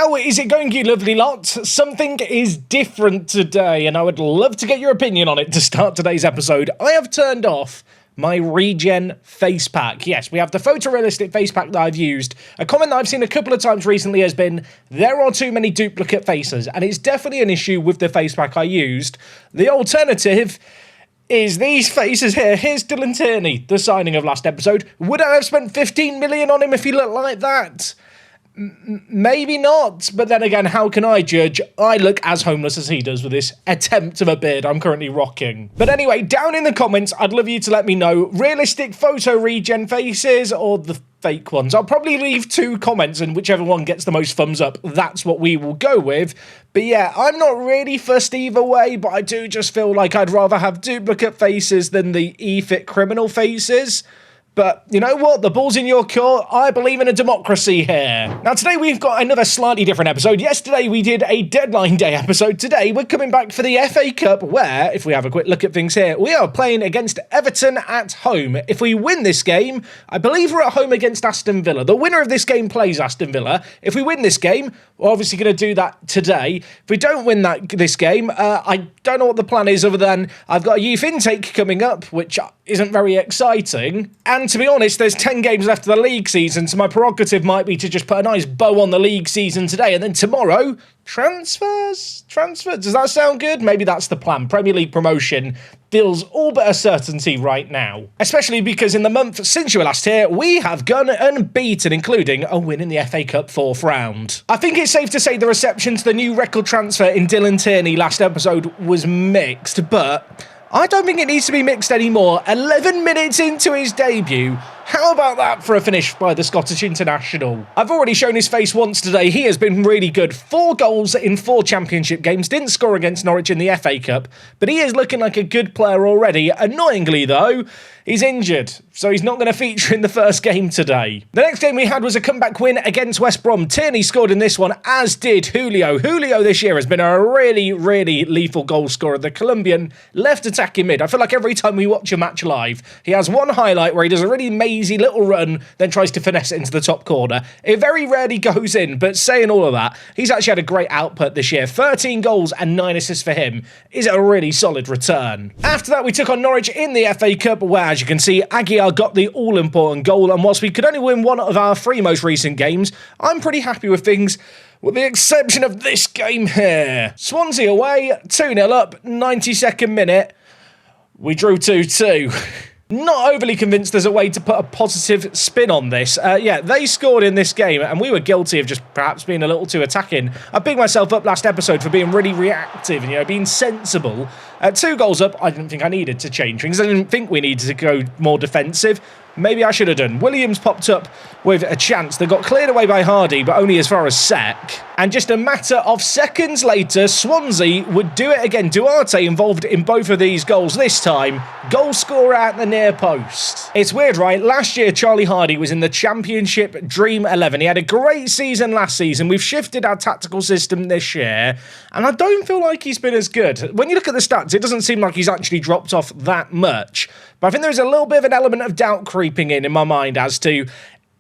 How is it going, you lovely lot? Something is different today, and I would love to get your opinion on it to start today's episode. I have turned off my regen face pack. Yes, we have the photorealistic face pack that I've used. A comment that I've seen a couple of times recently has been, there are too many duplicate faces, and it's definitely an issue with the face pack I used. The alternative is these faces here. Here's Dylan Tierney, the signing of last episode. Would I have spent 15 million on him if he looked like that? Maybe not, but then again, how can I judge? I look as homeless as he does with this attempt of a beard I'm currently rocking. But anyway, down in the comments, I'd love you to let me know realistic photo regen faces or the fake ones. I'll probably leave 2 comments, and whichever one gets the most thumbs up, that's what we will go with. But yeah, I'm not really fussed either way, but I do just feel like I'd rather have duplicate faces than the e-fit criminal faces. But you know what? The ball's in your court. I believe in a democracy here. Now, today we've got another slightly different episode. Yesterday we did a deadline day episode. Today we're coming back for the FA Cup where, if we have a quick look at things here, we are playing against Everton at home. If we win this game, I believe we're at home against Aston Villa. The winner of this game plays Aston Villa. If we win this game, we're obviously going to do that today. If we don't win this game, I don't know what the plan is other than I've got a youth intake coming up, which isn't very exciting. And to be honest, there's 10 games left of the league season, so my prerogative might be to just put a nice bow on the league season today, and then tomorrow, transfers. Does that sound good? Maybe that's the plan. Premier League promotion feels all but a certainty right now. Especially because in the month since you were last here, we have gone unbeaten, including a win in the FA Cup 4th round. I think it's safe to say the reception to the new record transfer in Dylan Tierney last episode was mixed, but I don't think it needs to be mixed anymore. 11 minutes into his debut. How about that for a finish by the Scottish international? I've already shown his face once today. He has been really good. 4 goals in 4 championship games. Didn't score against Norwich in the FA Cup, but he is looking like a good player already. Annoyingly, though, he's injured, so he's not going to feature in the first game today. The next game we had was a comeback win against West Brom. Tierney scored in this one, as did Julio. Julio this year has been a really, really lethal goal scorer. The Colombian left attacking mid. I feel like every time we watch a match live, he has one highlight where he does a really mazy little run, then tries to finesse it into the top corner. It very rarely goes in, but saying all of that, he's actually had a great output this year. 13 goals and 9 assists for him is a really solid return. After that, we took on Norwich in the FA Cup, where, as you can see, Aguiar got the all-important goal, and whilst we could only win one of our 3 most recent games, I'm pretty happy with things, with the exception of this game here. Swansea away, 2-0 up, 92nd minute. We drew 2-2. Not overly convinced there's a way to put a positive spin on this. Yeah, they scored in this game, and we were guilty of just perhaps being a little too attacking. I bigged myself up last episode for being really reactive and, being sensible. 2 goals up, I didn't think I needed to change things. I didn't think we needed to go more defensive. Maybe I should have done. Williams popped up with a chance that got cleared away by Hardy, but only as far as Sec. And just a matter of seconds later, Swansea would do it again. Duarte involved in both of these goals this time. Goal scorer at the near post. It's weird, right? Last year, Charlie Hardy was in the Championship Dream 11. He had a great season last season. We've shifted our tactical system this year, and I don't feel like he's been as good. When you look at the stats, it doesn't seem like he's actually dropped off that much. But I think there's a little bit of an element of doubt creeping in my mind as to,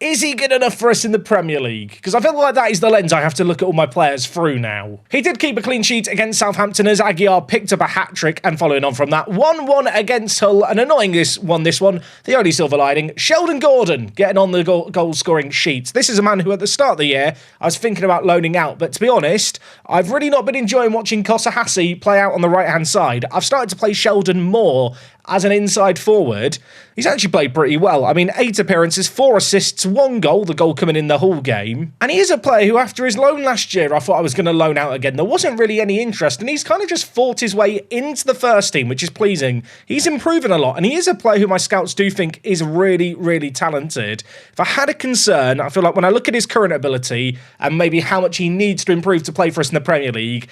is he good enough for us in the Premier League? Because I feel like that is the lens I have to look at all my players through now. He did keep a clean sheet against Southampton as Aguiar picked up a hat-trick, and following on from that, 1-1 against Hull, an annoying this one, the only silver lining, Sheldon Gordon getting on the goal-scoring sheet. This is a man who at the start of the year I was thinking about loaning out, but to be honest, I've really not been enjoying watching Kosa Hassi play out on the right-hand side. I've started to play Sheldon more as an inside forward. He's actually played pretty well. I mean, 8 appearances, 4 assists, 1 goal, the goal coming in the Hull game. And he is a player who, after his loan last year, I thought I was going to loan out again. There wasn't really any interest, and he's kind of just fought his way into the first team, which is pleasing. He's improving a lot, and he is a player who my scouts do think is really, really talented. If I had a concern, I feel like when I look at his current ability and maybe how much he needs to improve to play for us in the Premier League,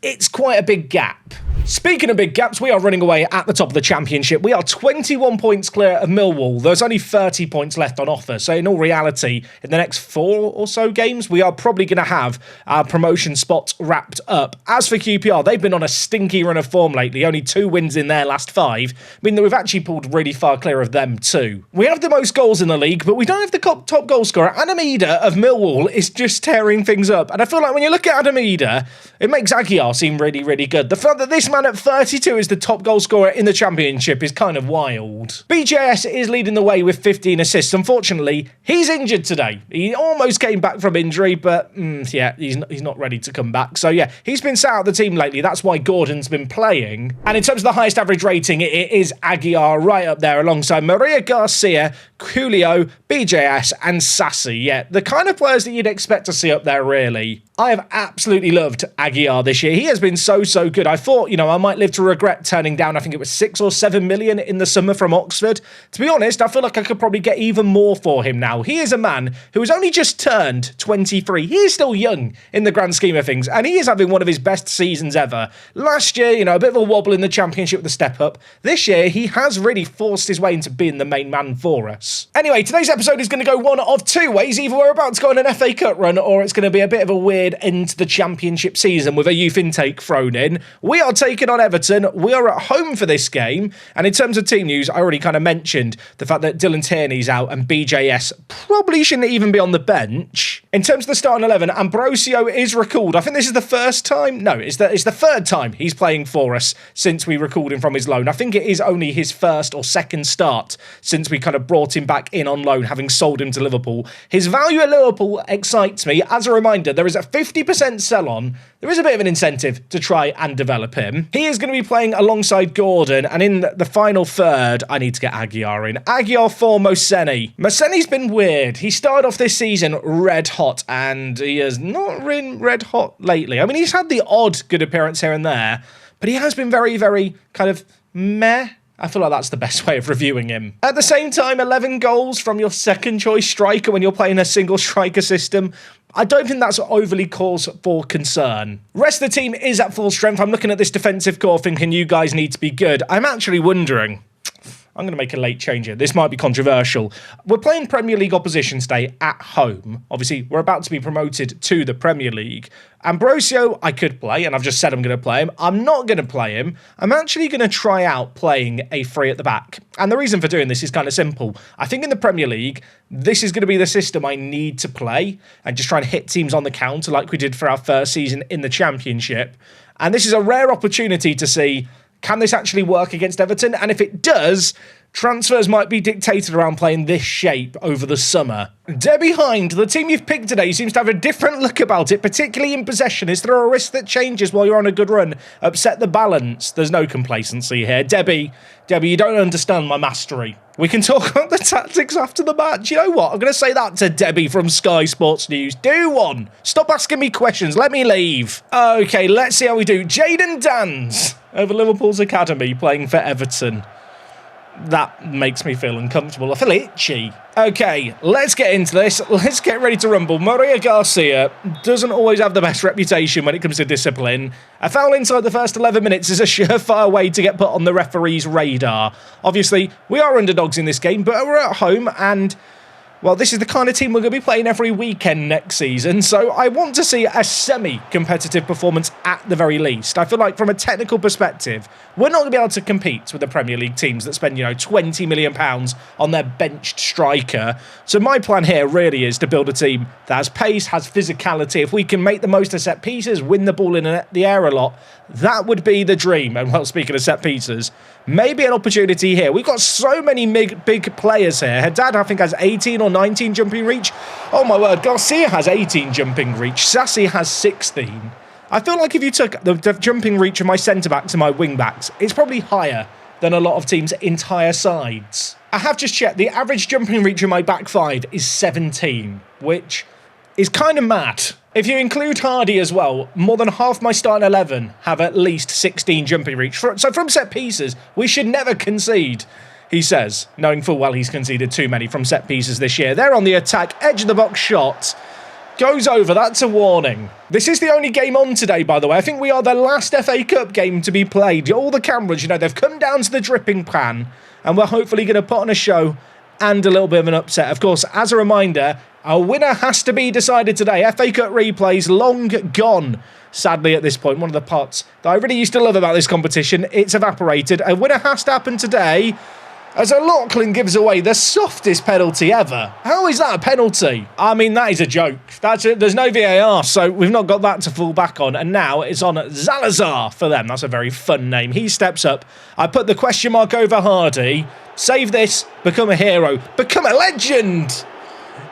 it's quite a big gap. Speaking of big gaps, we are running away at the top of the championship. We are 21 points clear of Millwall. There's only 30 points left on offer. So in all reality, in the next 4 or so games, we are probably going to have our promotion spots wrapped up. As for QPR, they've been on a stinky run of form lately. Only 2 wins in their last 5. I mean, we've actually pulled really far clear of them too. We have the most goals in the league, but we don't have the top goal scorer. Adamida of Millwall is just tearing things up. And I feel like when you look at Adamida, it makes Aguiar seem really, really good. The fact that this man at 32 is the top goal scorer in the championship is kind of wild. BJS is leading the way with 15 assists. Unfortunately, he's injured today. He almost came back from injury, but yeah, he's not ready to come back. So yeah, he's been sat out the team lately. That's why Gordon's been playing. And in terms of the highest average rating, it is Aguiar right up there alongside Maria Garcia, Julio, BJS and Sassy. Yeah, the kind of players that you'd expect to see up there, really. I have absolutely loved Aguiar this year. He has been so good. I thought, I might live to regret turning down, I think it was 6 or 7 million in the summer from Oxford. To be honest, I feel like I could probably get even more for him now. He is a man who has only just turned 23. He is still young in the grand scheme of things, and he is having one of his best seasons ever. Last year, a bit of a wobble in the championship with the step up. This year, he has really forced his way into being the main man for us. Anyway, today's episode is going to go one of 2 ways. Either we're about to go on an FA Cup run, or it's going to be a bit of a weird end to the championship season with a youth intake thrown in. We are taking on Everton. We are at home for this game. And in terms of team news, I already kind of mentioned the fact that Dylan Tierney's out and BJS probably shouldn't even be on the bench. In terms of the starting 11, Ambrosio is recalled. I think this is the first time. No, it's the 3rd time he's playing for us since we recalled him from his loan. I think it is only his 1st or 2nd start since we kind of brought him back in on loan, having sold him to Liverpool. His value at Liverpool excites me. As a reminder, there is a 50% sell-on. There is a bit of an incentive to try and develop him. He is going to be playing alongside Gordon, and in the final third, I need to get Aguiar in. Aguiar for Moseni. Moseni's been weird. He started off this season red hot, and he has not been red hot lately. I mean, he's had the odd good appearance here and there, but he has been very, very kind of meh. I feel like that's the best way of reviewing him. At the same time, 11 goals from your second choice striker when you're playing a single striker system, I don't think that's overly cause for concern. Rest of the team is at full strength. I'm looking at this defensive core thinking you guys need to be good. I'm actually wondering, I'm going to make a late change here. This might be controversial. We're playing Premier League opposition today at home. Obviously, we're about to be promoted to the Premier League. Ambrosio, I could play, and I've just said I'm going to play him. I'm not going to play him. I'm actually going to try out playing a 3 at the back. And the reason for doing this is kind of simple. I think in the Premier League, this is going to be the system I need to play and just try and hit teams on the counter like we did for our first season in the Championship. And this is a rare opportunity to see, can this actually work against Everton? And if it does, transfers might be dictated around playing this shape over the summer. Debbie Hind, the team you've picked today seems to have a different look about it, particularly in possession. Is there a risk that changes while you're on a good run upset the balance? There's no complacency here. Debbie, you don't understand my mastery. We can talk about the tactics after the match. You know what? I'm going to say that to Debbie from Sky Sports News. Do one. Stop asking me questions. Let me leave. Okay, let's see how we do. Jayden Dans over Liverpool's academy playing for Everton. That makes me feel uncomfortable. I feel itchy. Okay, let's get into this. Let's get ready to rumble. Maria Garcia doesn't always have the best reputation when it comes to discipline. A foul inside the first 11 minutes is a surefire way to get put on the referee's radar. Obviously, we are underdogs in this game, but we're at home and, well, this is the kind of team we're going to be playing every weekend next season, so I want to see a semi-competitive performance at the very least. I feel like from a technical perspective, we're not going to be able to compete with the Premier League teams that spend, £20 million on their benched striker. So my plan here really is to build a team that has pace, has physicality. If we can make the most of set pieces, win the ball in the air a lot, that would be the dream. And well, speaking of set pieces, maybe an opportunity here. We've got so many big players here. Haddad, I think, has 18 or 19 jumping reach. Oh my word, Garcia has 18 jumping reach. Sassy has 16. I feel like if you took the jumping reach of my centre-backs and my wing-backs, it's probably higher than a lot of teams' entire sides. I have just checked. The average jumping reach of my back 5 is 17, which is kind of mad. If you include Hardy as well, more than half my starting 11 have at least 16 jumping reach. So from set pieces, we should never concede, he says, knowing full well he's conceded too many from set pieces this year. They're on the attack, edge of the box shot. Goes over, that's a warning. This is the only game on today, by the way. I think we are the last FA Cup game to be played. All the cameras, you know, they've come down to the dripping pan, and we're hopefully going to put on a show and a little bit of an upset. Of course, as a reminder, a winner has to be decided today. FA Cup replays long gone. Sadly, at this point, one of the parts that I really used to love about this competition, it's evaporated. A winner has to happen today, as a Lachlan gives away the softest penalty ever. How is that a penalty? I mean, that is a joke. That's it. There's no VAR, so we've not got that to fall back on. And now it's on Zalazar for them. That's a very fun name. He steps up. I put the question mark over Hardy. Save this. Become a hero. Become a legend.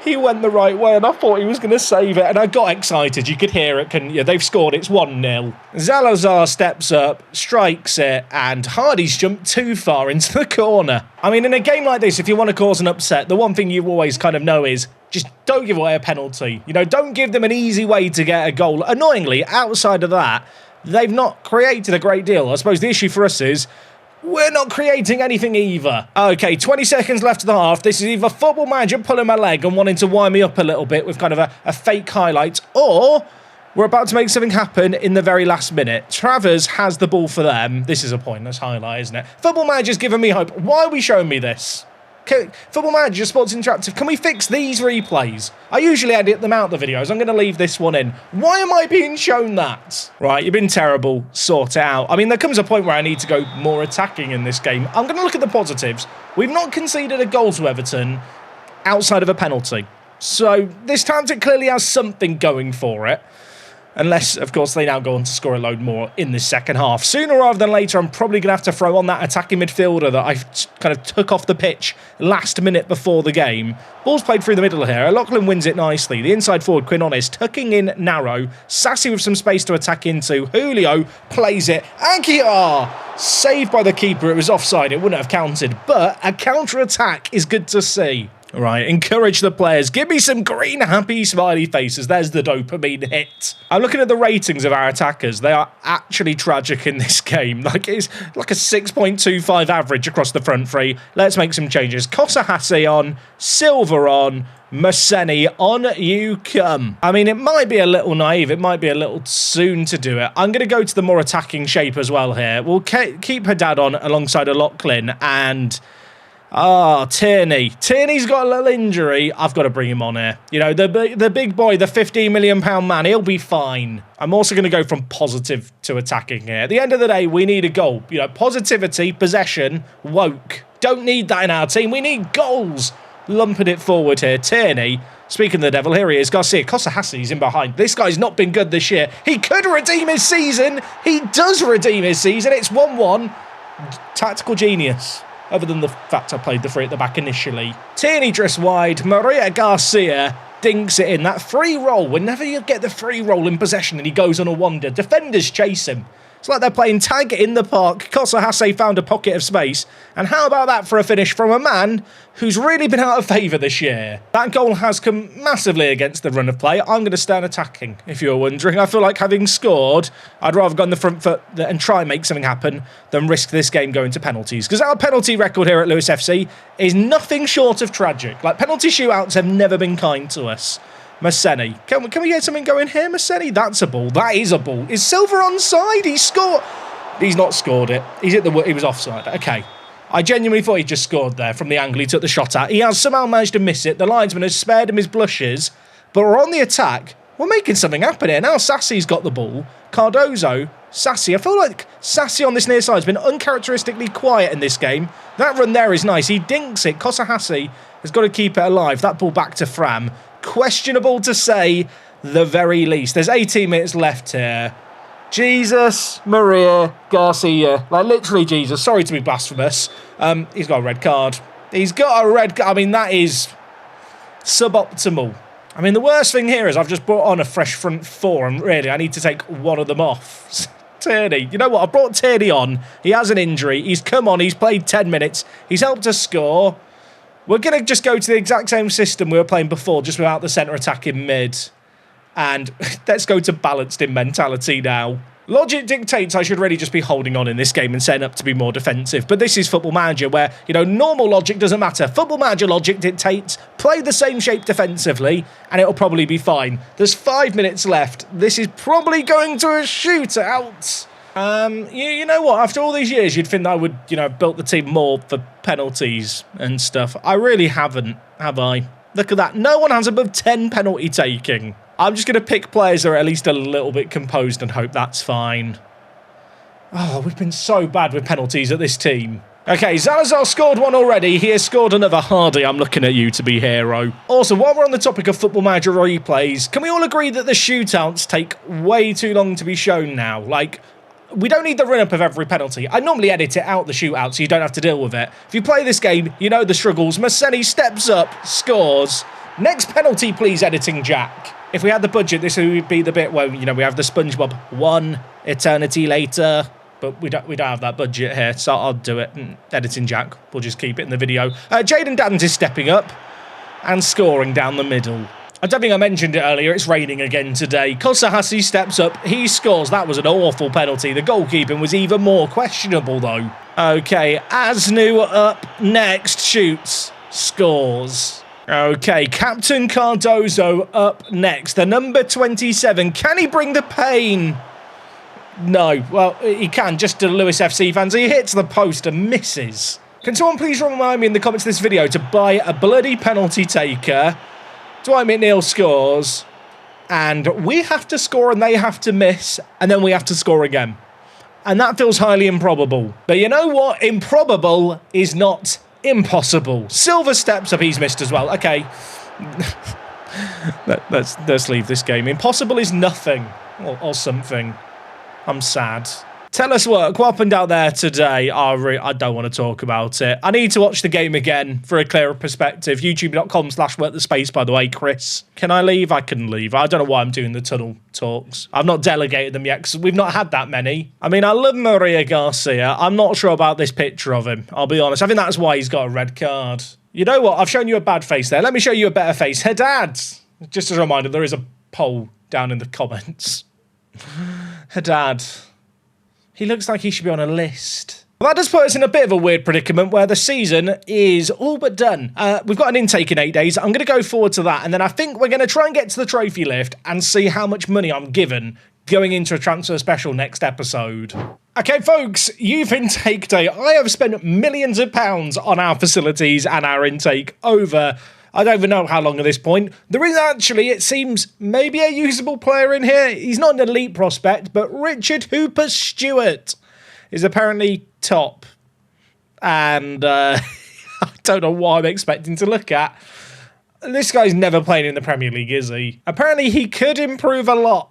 He went the right way, and I thought he was going to save it, and I got excited. You could hear it, couldn't you? They've scored. It's 1-0. Zalazar steps up, strikes it, and Hardy's jumped too far into the corner. I mean, in a game like this, if you want to cause an upset, the one thing you always kind of know is just don't give away a penalty. You know, don't give them an easy way to get a goal. Annoyingly, outside of that, they've not created a great deal. I suppose the issue for us is we're not creating anything either. Okay, 20 seconds left of the half. This is either Football Manager pulling my leg and wanting to wind me up a little bit with kind of a fake highlight, or we're about to make something happen in the very last minute. Travers has the ball for them. This is a pointless highlight, isn't it? Football Manager's giving me hope. Why are we showing me this? Football Manager, Sports Interactive, can we fix these replays? I usually edit them out, the videos. I'm going to leave this one in. Why am I being shown that? Right, you've been terrible. Sort it out. I mean, there comes a point where I need to go more attacking in this game. I'm going to look at the positives. We've not conceded a goal to Everton outside of a penalty. So this tactic clearly has something going for it. Unless, of course, they now go on to score a load more in the second half. Sooner rather than later, I'm probably going to have to throw on that attacking midfielder that I kind of took off the pitch last minute before the game. Ball's played through the middle here. Lachlan wins it nicely. The inside forward, Quinones, tucking in narrow. Sassy with some space to attack into. Julio plays it. Aguiar! Saved by the keeper. It was offside. It wouldn't have counted. But a counter-attack is good to see. Right, encourage the players. Give me some green, happy, smiley faces. There's the dopamine hit. I'm looking at the ratings of our attackers. They are actually tragic in this game. Like, it's like a 6.25 average across the front three. Let's make some changes. Kosahase on, Silva on, Maseni, on you come. I mean, it might be a little naive. It might be a little soon to do it. I'm going to go to the more attacking shape as well here. We'll keep Haddad on alongside a Lachlan and Tierney. Tierney's got a little injury. I've got to bring him on here. You know, the big boy, the £15 million man, he'll be fine. I'm also going to go from positive to attacking here. At the end of the day, we need a goal. You know, positivity, possession, woke. Don't need that in our team. We need goals. Lumping it forward here. Tierney, speaking of the devil, here he is. Garcia. Kosahassi's in behind. This guy's not been good this year. He could redeem his season. He does redeem his season. It's 1-1. Tactical genius. Other than the fact I played the free at the back initially. Tierney drifts wide. Maria Garcia dinks it in. That free roll. Whenever you get the free roll in possession and he goes on a wander, defenders chase him. It's like they're playing tag in the park. Kosahase found a pocket of space. And how about that for a finish from a man who's really been out of favour this year? That goal has come massively against the run of play. I'm going to stand attacking, if you're wondering. I feel like having scored, I'd rather go on the front foot and try and make something happen than risk this game going to penalties. Because our penalty record here at Lewis FC is nothing short of tragic. Like, penalty shootouts have never been kind to us. Maseni. Can we get something going here, Maseni? That's a ball. That is a ball. Is Silva onside? He scored. He's not scored it. He was offside. Okay. I genuinely thought he just scored there from the angle he took the shot at. He has somehow managed to miss it. The linesman has spared him his blushes. But we're on the attack. We're making something happen here. Now Sassy's got the ball. Cardozo. Sassy. I feel like Sassy on this near side has been uncharacteristically quiet in this game. That run there is nice. He dinks it. Kosahase has got to keep it alive. That ball back to Fram. Questionable to say the very least. There's 18 minutes left here. Jesus Maria Garcia. Like, literally Jesus. Sorry to be blasphemous. He's got a red card. He's got a red card. I mean, that is suboptimal. I mean, the worst thing here is I've just brought on a fresh front four, and really, I need to take one of them off. Tierney. You know what? I brought Tierney on. He has an injury. He's come on. He's played 10 minutes. He's helped us score. We're going to just go to the exact same system we were playing before, just without the centre attack in mid. And let's go to balanced in mentality now. Logic dictates I should really just be holding on in this game and setting up to be more defensive. But this is Football Manager where, you know, normal logic doesn't matter. Football Manager logic dictates play the same shape defensively and it'll probably be fine. There's 5 minutes left. This is probably going to a shootout. You know what? After all these years, you'd think that I would, you know, built the team more for penalties and stuff. I really haven't, have I? Look at that. No one has above 10 penalty taking. I'm just going to pick players that are at least a little bit composed and hope that's fine. Oh, we've been so bad with penalties at this team. Okay, Zalazar scored one already. He has scored another. Hardy, I'm looking at you to be hero. Also, while we're on the topic of Football Manager replays, can we all agree that the shootouts take way too long to be shown now? Like, we don't need the run-up of every penalty. I normally edit it out, the shootout, so you don't have to deal with it. If you play this game, you know the struggles. Maseni steps up, scores. Next penalty, please, editing Jack. If we had the budget, this would be the bit where, you know, we have the SpongeBob 1 eternity later, but we don't have that budget here, so I'll do it. Editing Jack, we'll just keep it in the video. Jaden Addons is stepping up and scoring down the middle. I don't think I mentioned it earlier, it's raining again today. Kosahasi steps up, he scores. That was an awful penalty. The goalkeeping was even more questionable, though. Okay, Asnu up next, shoots, scores. Okay, Captain Cardozo up next. The number 27. Can he bring the pain? No. Well, he can, just to Lewis FC fans. He hits the post and misses. Can someone please remind me in the comments of this video to buy a bloody penalty taker? Dwight McNeil scores. And we have to score and they have to miss. And then we have to score again. And that feels highly improbable. But you know what? Improbable is not impossible. Silver steps up, he's missed as well. Okay. let's leave this game. Impossible is nothing. Or something. I'm sad. Tell us what happened out there today. I don't want to talk about it. I need to watch the game again for a clearer perspective. YouTube.com/WorkTheSpace, by the way, Chris. Can I leave? I can leave. I don't know why I'm doing the tunnel talks. I've not delegated them yet because we've not had that many. I mean, I love Maria Garcia. I'm not sure about this picture of him. I'll be honest. I think that's why he's got a red card. You know what? I've shown you a bad face there. Let me show you a better face. Haddad. Just as a reminder, there is a poll down in the comments. Haddad. He looks like he should be on a list. Well, that does put us in a bit of a weird predicament where the season is all but done. We've got an intake in 8 days. I'm going to go forward to that. And then I think we're going to try and get to the trophy lift and see how much money I'm given going into a transfer special next episode. Okay, folks, youth intake day. I have spent millions of pounds on our facilities and our intake over... I don't even know how long at this point. There is actually, it seems, maybe a usable player in here. He's not an elite prospect, but Richard Hooper Stewart is apparently top. And I don't know what I'm expecting to look at. This guy's never played in the Premier League, is he? Apparently he could improve a lot.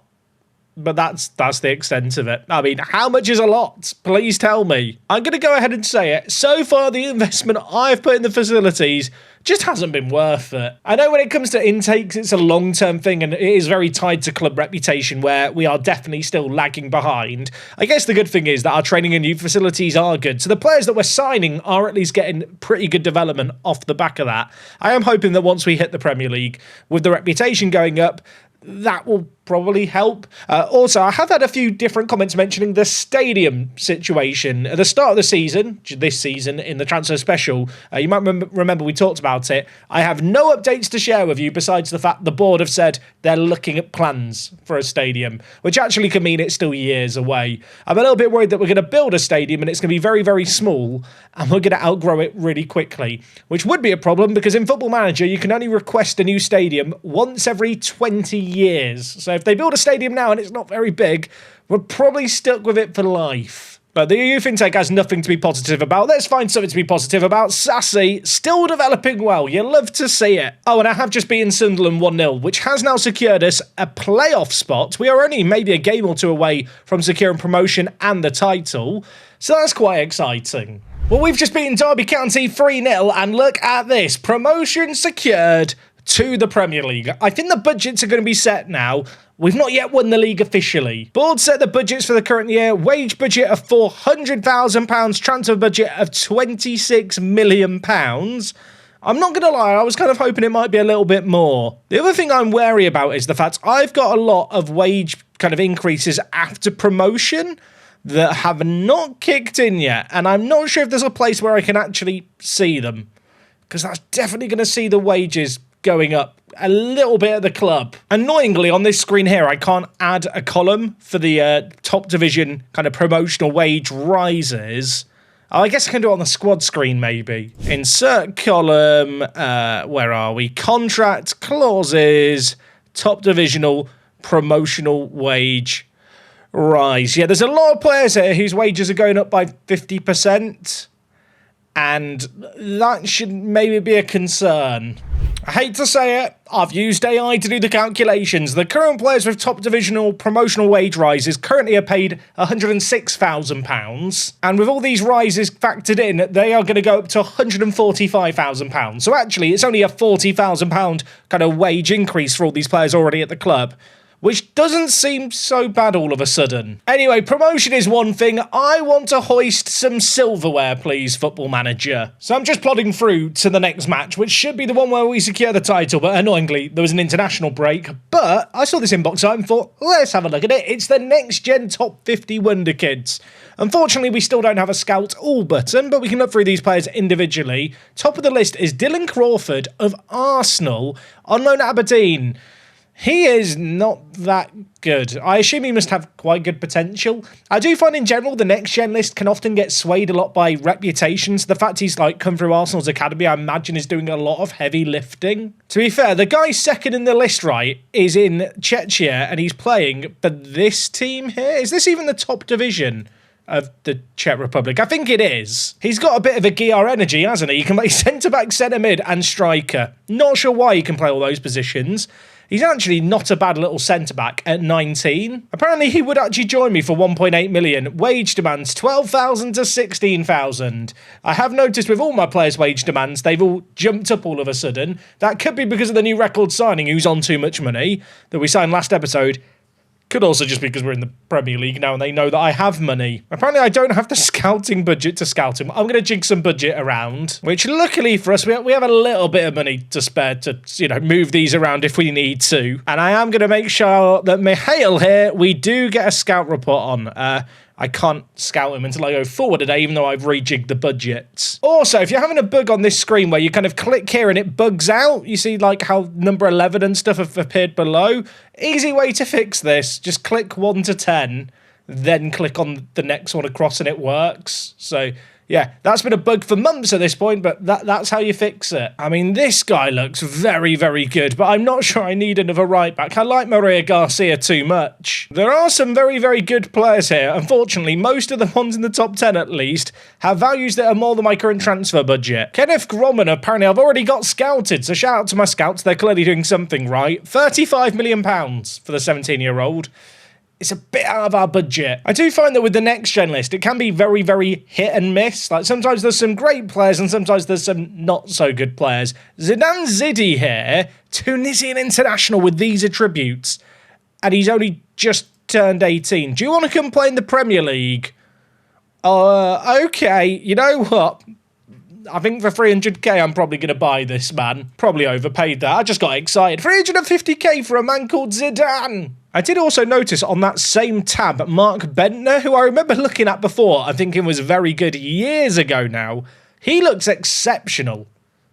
But that's the extent of it. I mean, how much is a lot? Please tell me. I'm going to go ahead and say it. So far, the investment I've put in the facilities just hasn't been worth it. I know when it comes to intakes, it's a long-term thing and it is very tied to club reputation where we are definitely still lagging behind. I guess the good thing is that our training and youth facilities are good. So the players that we're signing are at least getting pretty good development off the back of that. I am hoping that once we hit the Premier League, with the reputation going up, that will probably help. Also, I have had a few different comments mentioning the stadium situation. At the start of the season, this season, in the transfer special, you might remember we talked about it. I have no updates to share with you besides the fact the board have said they're looking at plans for a stadium, which actually can mean it's still years away. I'm a little bit worried that we're going to build a stadium and it's going to be very, very small and we're going to outgrow it really quickly, which would be a problem because in Football Manager, you can only request a new stadium once every 20 years. So if they build a stadium now and it's not very big, we're probably stuck with it for life. But the youth intake has nothing to be positive about. Let's find something to be positive about. Sassy, still developing well. You love to see it. Oh, and I have just beaten Sunderland 1-0, which has now secured us a playoff spot. We are only maybe a game or two away from securing promotion and the title. So that's quite exciting. Well, we've just beaten Derby County 3-0, and look at this. Promotion secured to the Premier League. I think the budgets are going to be set now. We've not yet won the league officially. Board set the budgets for the current year. Wage budget of £400,000. Transfer budget of £26 million. I'm not going to lie, I was kind of hoping it might be a little bit more. The other thing I'm wary about is the fact I've got a lot of wage kind of increases after promotion that have not kicked in yet. And I'm not sure if there's a place where I can actually see them, because that's definitely going to see the wages going up a little bit at the club. Annoyingly, on this screen here, I can't add a column for the top division kind of promotional wage rises. Oh, I guess I can do it on the squad screen, maybe. Insert column, where are we? Contract clauses, top divisional promotional wage rise. Yeah, there's a lot of players here whose wages are going up by 50%, and that should maybe be a concern. I hate to say it, I've used AI to do the calculations. The current players with top divisional promotional wage rises currently are paid £106,000, and with all these rises factored in, they are going to go up to £145,000. So actually, it's only a £40,000 kind of wage increase for all these players already at the club, which doesn't seem so bad all of a sudden. Anyway, promotion is one thing. I want to hoist some silverware, please, Football Manager. So I'm just plodding through to the next match, which should be the one where we secure the title, but annoyingly, there was an international break. But I saw this inbox art and thought, let's have a look at it. It's the next-gen top 50 Wonderkids. Unfortunately, we still don't have a scout all button, but we can look through these players individually. Top of the list is Dylan Crawford of Arsenal, on loan at Aberdeen. He is not that good. I assume he must have quite good potential. I do find in general the next gen list can often get swayed a lot by reputation. So the fact he's come through Arsenal's academy, I imagine is doing a lot of heavy lifting. To be fair, the guy second in the list, right, is in Czechia, and he's playing for this team here. Is this even the top division of the Czech Republic? I think it is. He's got a bit of a GR energy, hasn't he? He can play centre-back, centre-mid and striker. Not sure why he can play all those positions. He's actually not a bad little centre-back at 19. Apparently, he would actually join me for 1.8 million. Wage demands 12,000 to 16,000. I have noticed with all my players' wage demands, they've all jumped up all of a sudden. That could be because of the new record signing, who's on too much money, that we signed last episode. Could also just be because we're in the Premier League now and they know that I have money. Apparently, I don't have the scouting budget to scout him. I'm going to jig some budget around, which luckily for us, we have a little bit of money to spare to, move these around if we need to. And I am going to make sure that Mihail here, we do get a scout report on. I can't scout him until I go forward today, even though I've rejigged the budget. Also, if you're having a bug on this screen where you kind of click here and it bugs out, you see how number 11 and stuff have appeared below. Easy way to fix this. Just click 1 to 10, then click on the next one across and it works. So yeah, that's been a bug for months at this point, but that's how you fix it. I mean, this guy looks very, very good, but I'm not sure I need another right back. I like Maria Garcia too much. There are some very, very good players here. Unfortunately, most of the ones in the top 10 at least have values that are more than my current transfer budget. Kenneth Gromman, apparently I've already got scouted, so shout out to my scouts. They're clearly doing something right. £35 million for the 17-year-old. It's a bit out of our budget. I do find that with the next gen list, it can be very, very hit and miss. Sometimes there's some great players and sometimes there's some not so good players. Zidane Zidi here, Tunisian international with these attributes, and he's only just turned 18. Do you want to come play in the Premier League? Okay, you know what? I think for 300k, I'm probably going to buy this man. Probably overpaid that. I just got excited. 350k for a man called Zidane. I did also notice on that same tab, Mark Bentner, who I remember looking at before and thinking was very good years ago now. He looks exceptional.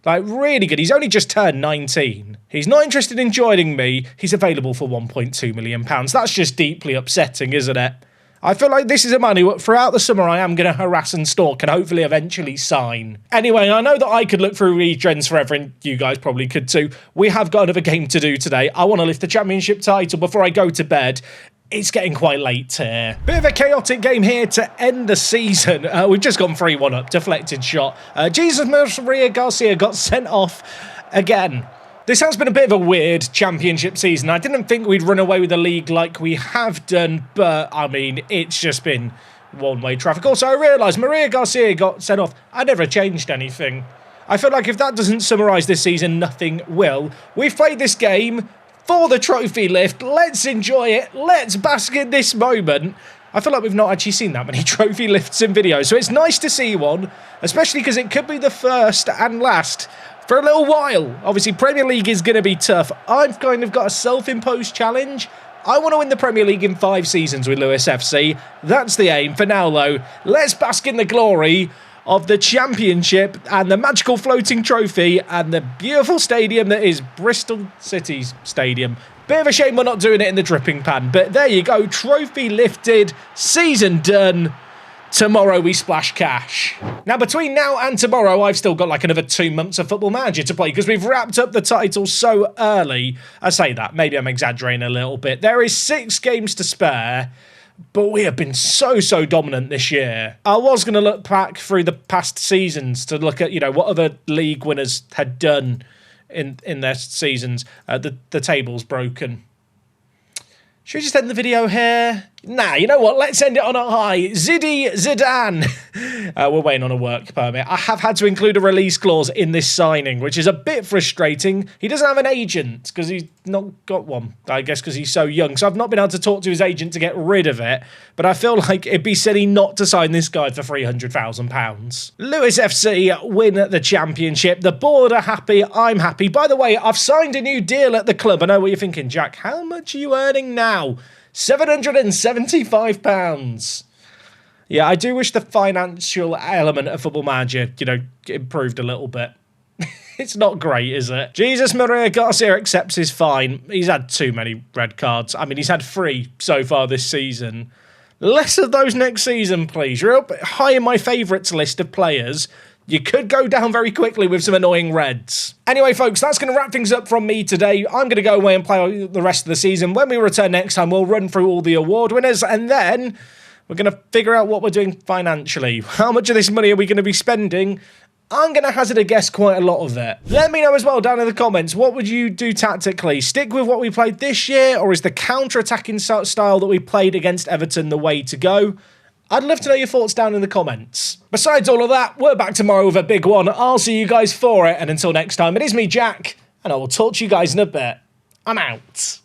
Really good. He's only just turned 19. He's not interested in joining me. He's available for £1.2 million. That's just deeply upsetting, isn't it? I feel like this is a man who, throughout the summer, I am going to harass and stalk and hopefully eventually sign. Anyway, I know that I could look through regens forever, and you guys probably could too. We have got another game to do today. I want to lift the championship title before I go to bed. It's getting quite late here. Bit of a chaotic game here to end the season. We've just gone 3-1 up, deflected shot. Jesus Maria Garcia got sent off again. This has been a bit of a weird championship season. I didn't think we'd run away with the league like we have done, but, I mean, it's just been one-way traffic. Also, I realised Maria Garcia got sent off. I never changed anything. I feel like if that doesn't summarise this season, nothing will. We've played this game for the trophy lift. Let's enjoy it. Let's bask in this moment. I feel like we've not actually seen that many trophy lifts in videos, so it's nice to see one, especially because it could be the first and last for a little while. Obviously, Premier League is going to be tough. I've kind of got a self-imposed challenge I want to win the Premier League in 5 seasons with Lewis FC. That's the aim. For now, though, let's bask in the glory of the Championship and the magical floating trophy and the beautiful stadium that is Bristol City's stadium. Bit of a shame we're not doing it in the dripping pan, but there you go. Trophy lifted, season done. Tomorrow we splash cash. Now, between now and tomorrow, I've still got like another 2 months of Football Manager to play because we've wrapped up the title so early. I say that, maybe I'm exaggerating a little bit. There is 6 games to spare, but we have been so dominant this year. I was going to look back through the past seasons to look at, you know, what other league winners had done in their seasons. The table's broken. Should we just end the video here? Nah, you know what? Let's end it on a high. Zidane. We're waiting on a work permit. I have had to include a release clause in this signing, which is a bit frustrating. He doesn't have an agent because he's not got one, I guess because he's so young. So I've not been able to talk to his agent to get rid of it. But I feel like it'd be silly not to sign this guy for £300,000. Lewis FC win the Championship. The board are happy. I'm happy. By the way, I've signed a new deal at the club. I know what you're thinking, Jack. How much are you earning now? £775. Yeah, I do wish the financial element of Football Manager, you know, improved a little bit. It's not great, is it? Jesus Maria Garcia accepts his fine. He's had too many red cards. I mean, he's had 3 so far this season. Less of those next season, please. You're up high in my favourites list of players. You could go down very quickly with some annoying reds. Anyway, folks, that's going to wrap things up from me today. I'm going to go away and play the rest of the season. When we return next time, we'll run through all the award winners, and then we're going to figure out what we're doing financially. How much of this money are we going to be spending? I'm going to hazard a guess quite a lot of it. Let me know as well down in the comments, what would you do tactically? Stick with what we played this year, or is the counter-attacking style that we played against Everton the way to go? I'd love to know your thoughts down in the comments. Besides all of that, we're back tomorrow with a big one. I'll see you guys for it. And until next time, it is me, Jack, and I will talk to you guys in a bit. I'm out.